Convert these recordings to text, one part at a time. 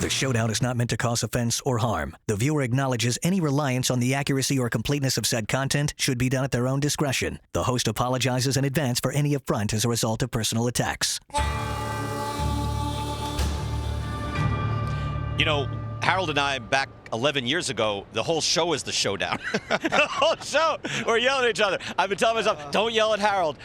The showdown is not meant to cause offense or harm. The viewer acknowledges any reliance on the accuracy or completeness of said content should be done at their own discretion. The host apologizes in advance for any affront as a result of personal attacks. You know, Harold and I, back 11 years ago, the whole show is the showdown. The whole show, we're yelling at each other. I've been telling myself, don't yell at Harold.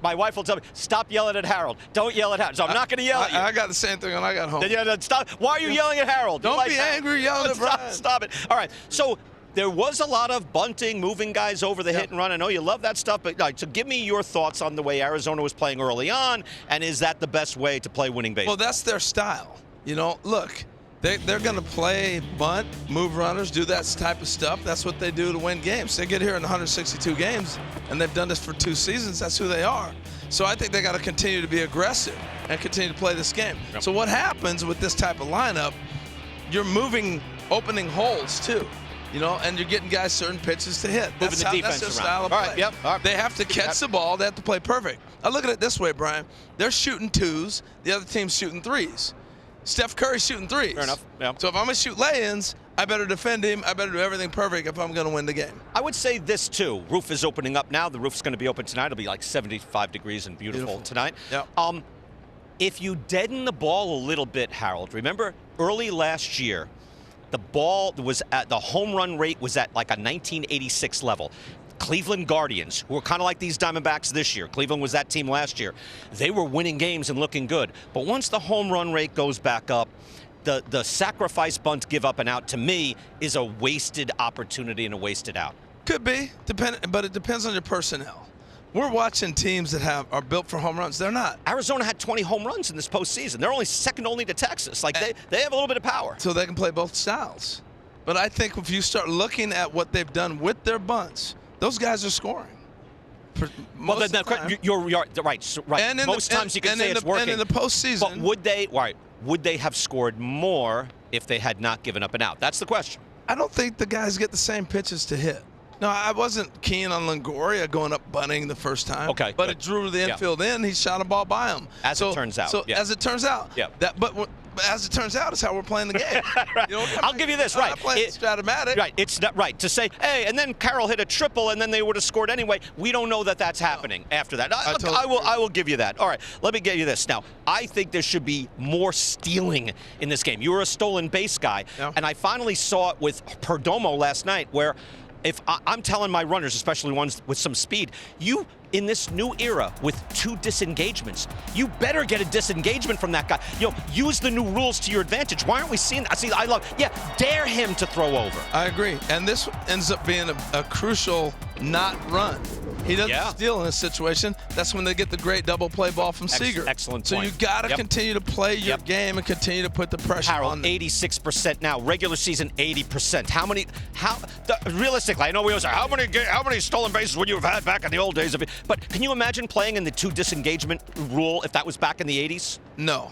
My wife will tell me, stop yelling at Harold. Don't yell at Harold. So I'm not going to yell at you. I got the same thing when I got home. Stop. Why are you yelling at Harold? Don't be angry yelling at Brian. Stop it. All right. So there was a lot of bunting, moving guys over the hit and run. I know you love that stuff, but so give me your thoughts on the way Arizona was playing early on, and is that the best way to play winning baseball? Well, that's their style. You know, look. They're going to play bunt, move runners, do that type of stuff. That's what they do to win games. They get here in 162 games, and they've done this for 2 seasons. That's who they are. So I think they got to continue to be aggressive and continue to play this game. Yep. So what happens with this type of lineup, you're moving opening holes too, you know, and you're getting guys certain pitches to hit. That's their style of play. All right. They have to catch the ball. They have to play perfect. I look at it this way, Brian. They're shooting 2s. The other team's shooting 3s. Steph Curry's shooting 3s. Fair enough. Yeah. So if I'm going to shoot lay-ins, I better defend him. I better do everything perfect if I'm going to win the game. I would say this, too. Roof is opening up now. The roof's going to be open tonight. It'll be like 75 degrees and beautiful tonight. Yep. If you deaden the ball a little bit, Harold, remember early last year, the ball was at the home run rate was at like a 1986 level. Cleveland Guardians, who are kind of like these Diamondbacks this year. Cleveland was that team last year. They were winning games and looking good. But once the home run rate goes back up, the sacrifice bunt, give up and out, to me, is a wasted opportunity and a wasted out. Could be, but it depends on your personnel. We're watching teams that are built for home runs. They're not. Arizona had 20 home runs in this postseason. They're only second only to Texas. Like they have a little bit of power. So they can play both styles. But I think if you start looking at what they've done with their bunts, those guys are scoring. Well, you're right. And most times you can say it's working. And in the postseason, but would they have scored more if they had not given up an out? That's the question. I don't think the guys get the same pitches to hit. No, I wasn't keen on Longoria going up bunting the first time. Okay, but it drew the infield in. He shot a ball by him. As it turns out. As it turns out. Yeah. But as it turns out, is how we're playing the game. Right. You know, I'll give you this. Right. It's Stratomatic. Right. It's not right to say, hey, and then Carroll hit a triple, and then they would have scored anyway. We don't know that that's happening after that. I will give you that. All right. Let me get you this. Now, I think there should be more stealing in this game. You were a stolen base guy, and I finally saw it with Perdomo last night, where if I'm telling my runners, especially ones with some speed, you, in this new era with 2 disengagements, you better get a disengagement from that guy. You know, use the new rules to your advantage. Why aren't we seeing that? See, dare him to throw over. I agree. And this ends up being a crucial not run. He doesn't steal in this situation. That's when they get the great double play ball from Seager. Excellent point. So you got to continue to play your game and continue to put the pressure on them. 86% now. Regular season, 80%. Realistically, I know we always say, how many stolen bases would you have had back in the old days of it? But can you imagine playing in the 2 disengagement rule if that was back in the 80s? No,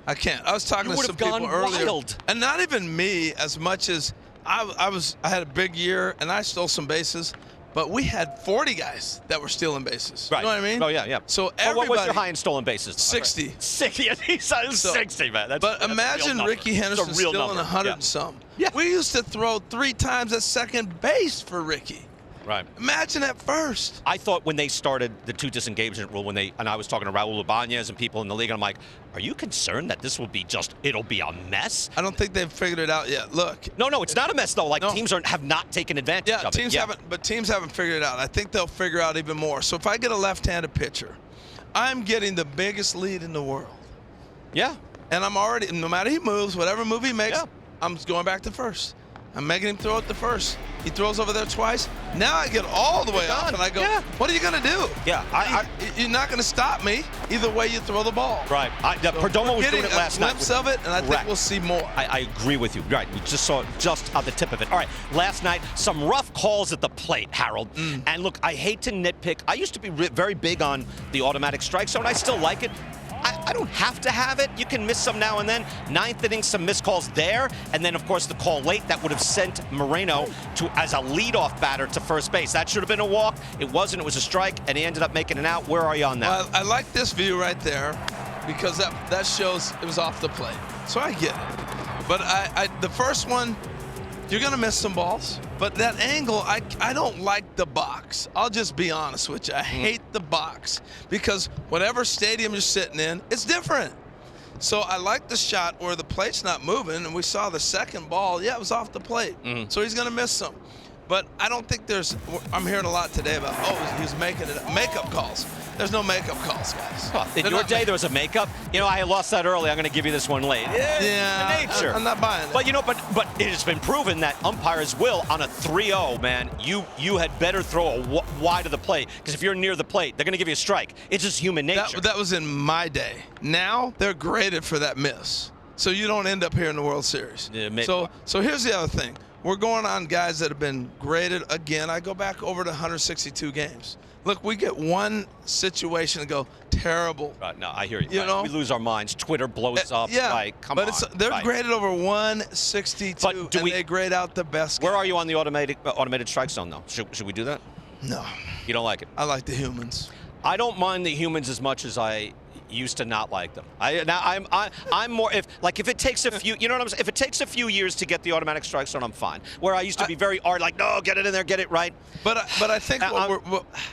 I can't. I was talking to some people earlier. Wild. And not even me as much as I had a big year and I stole some bases. But we had 40 guys that were stealing bases. Right. You know what I mean? Oh, yeah. So what was your high in stolen bases? 60. 60. He said 60, man. But imagine Ricky Henderson stealing 100 and some. Yeah. We used to throw 3 times at second base for Ricky. Right. Imagine at first. I thought when they started the 2 disengagement rule, and I was talking to Raul Ibanez and people in the league, and I'm like, are you concerned that this will be it'll be a mess? I don't think they've figured it out yet. Look. No, it's not a mess, though. Like, teams have not taken advantage of it. Teams haven't figured it out. I think they'll figure out even more. So if I get a left-handed pitcher, I'm getting the biggest lead in the world. Yeah. And I'm already, no matter he moves, whatever move he makes, I'm going back to first. I'm making him throw it to first. He throws over there twice. Now I get all the way up, and I go, what are you going to do? Yeah. You're not going to stop me. Either way, you throw the ball. Right. Perdomo was doing it last night. Glimpse of it, and I think we'll see more. I agree with you. Right. We just saw it just at the tip of it. All right. Last night, some rough calls at the plate, Harold. And look, I hate to nitpick. I used to be very big on the automatic strike zone. I still like it. I don't have to have it. You can miss some now and then. 9th inning, some missed calls there. And then, of course, the call late that would have sent Moreno as a leadoff batter to first base. That should have been a walk. It wasn't. It was a strike, and he ended up making an out. Where are you on that? Well, I like this view right there because that shows it was off the plate. So I get it. But the first one, you're going to miss some balls. But that angle, I don't like the box. I'll just be honest with you. I hate the box because whatever stadium you're sitting in, it's different. So I like the shot where the plate's not moving, and we saw the second ball. Yeah, it was off the plate. So he's going to miss some. But I don't think I'm hearing a lot today about, he was making it makeup calls. There's no makeup calls, guys. Well, in your day, there was a makeup. I lost that early. I'm going to give you this one late. Yeah, nature. I'm not buying it. But but it has been proven that umpires will on a 3-0, man. You had better throw wide of the plate because if you're near the plate, they're going to give you a strike. It's just human nature. That was in my day. Now they're graded for that miss, so you don't end up here in the World Series. Yeah, so here's the other thing. We're going on guys that have been graded again. I go back over to 162 games. Look, we get one situation and go terrible. No, I hear you. We lose our minds. Twitter blows up. Yeah, like, come on. They're graded over 162, and they grade out the best. Where are you on the automated strike zone, though? Should we do that? No. You don't like it? I like the humans. I don't mind the humans as much as I used to not like them. I'm more if it takes a few, you know what I'm saying? If it takes a few years to get the automatic strike zone, I'm fine. Where I used to be very hard, like, no, get it in there, get it right. But I think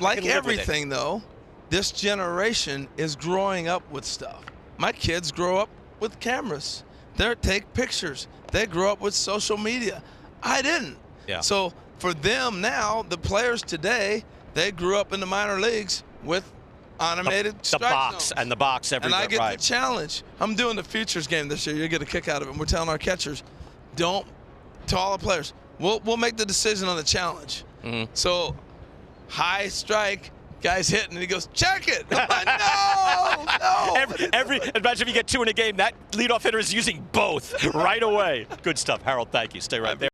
like everything though, this generation is growing up with stuff. My kids grow up with cameras. They take pictures. They grow up with social media. I didn't. Yeah. So for them now, the players today, they grew up in the minor leagues with automated strike zones. And the box everywhere. And I get the challenge. I'm doing the futures game this year. You'll get a kick out of it. And we're telling our catchers, to all the players, we'll make the decision on the challenge. So high strike, guy's hitting, and he goes, check it. I'm like, no. Imagine if you get 2 in a game, that leadoff hitter is using both right away. Good stuff, Harold. Thank you. Stay right there.